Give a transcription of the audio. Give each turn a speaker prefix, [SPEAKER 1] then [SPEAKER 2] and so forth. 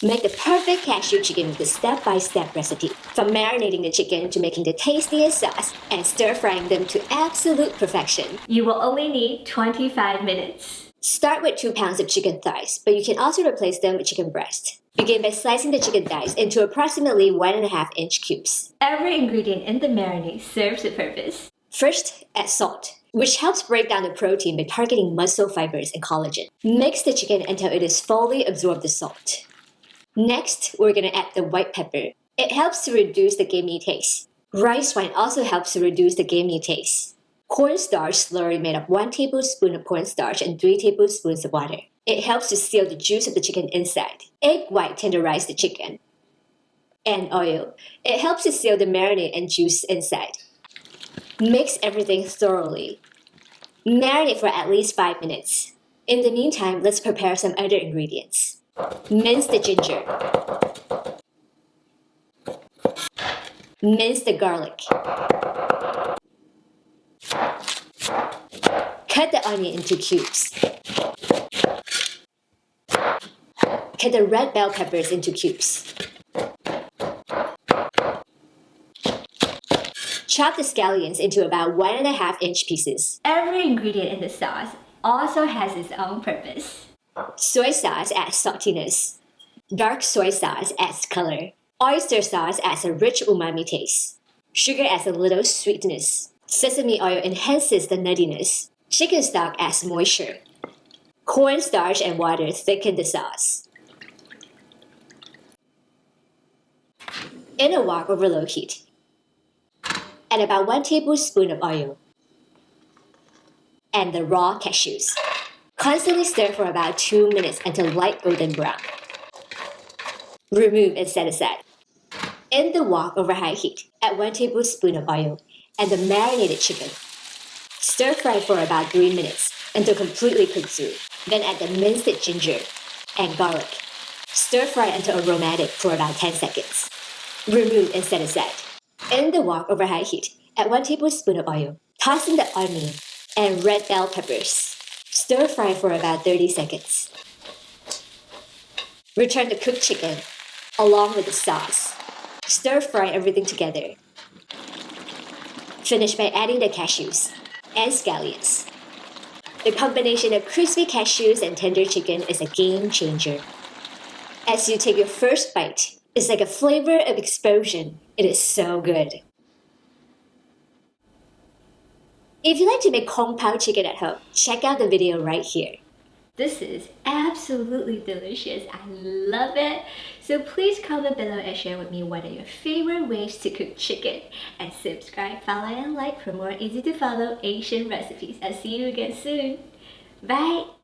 [SPEAKER 1] Make the perfect cashew chicken with a step-by-step recipe, from marinating the chicken to making the tastiest sauce and stir-frying them to absolute perfection.
[SPEAKER 2] You will only need 25 minutes.
[SPEAKER 1] Start with 2 pounds of chicken thighs, but you can also replace them with chicken breast. Begin by slicing the chicken thighs into approximately 1.5-inch cubes.
[SPEAKER 2] Every ingredient in the marinade serves a purpose.
[SPEAKER 1] First, add salt, which helps break down the protein by targeting muscle fibers and collagen. Mix the chicken until it has fully absorbed the salt. Next, we're going to add the white pepper. It helps to reduce the gamey taste. Rice wine also helps to reduce the gamey taste. Cornstarch slurry made of 1 tablespoon of cornstarch and 3 tablespoons of water. It helps to seal the juice of the chicken inside. Egg white tenderizes the chicken. And oil. It helps to seal the marinade and juice inside. Mix everything thoroughly. Marinate for at least 5 minutes. In the meantime, let's prepare some other ingredients. Mince the ginger. Mince the garlic. Cut the onion into cubes. Cut the red bell peppers into cubes. Chop the scallions into about 1.5-inch pieces.
[SPEAKER 2] Every ingredient in the sauce also has its own purpose.
[SPEAKER 1] Soy sauce adds saltiness. Dark soy sauce adds color. Oyster sauce adds a rich umami taste. Sugar adds a little sweetness. Sesame oil enhances the nuttiness. Chicken stock adds moisture. Cornstarch and water thicken the sauce. In a wok over low heat, add about 1 tablespoon of oil and the raw cashews. Constantly stir for about 2 minutes until light golden brown. Remove and set aside. In the wok over high heat, add 1 tablespoon of oil and the marinated chicken. Stir fry for about 3 minutes until completely cooked through. Then add the minced ginger and garlic. Stir fry until aromatic for about 10 seconds. Remove and set aside. In the wok over high heat, add 1 tablespoon of oil. Toss in the onion and red bell peppers. Stir fry for about 30 seconds. Return the cooked chicken along with the sauce. Stir fry everything together. Finish by adding the cashews and scallions. The combination of crispy cashews and tender chicken is a game changer. As you take your first bite, it's like a flavor of explosion. It is so good. If you like to make Kung Pao chicken at home, check out the video right here.
[SPEAKER 2] This is absolutely delicious. I love it. So please comment below and share with me what are your favorite ways to cook chicken. And subscribe, follow, and like for more easy to follow Asian recipes. I'll see you again soon. Bye!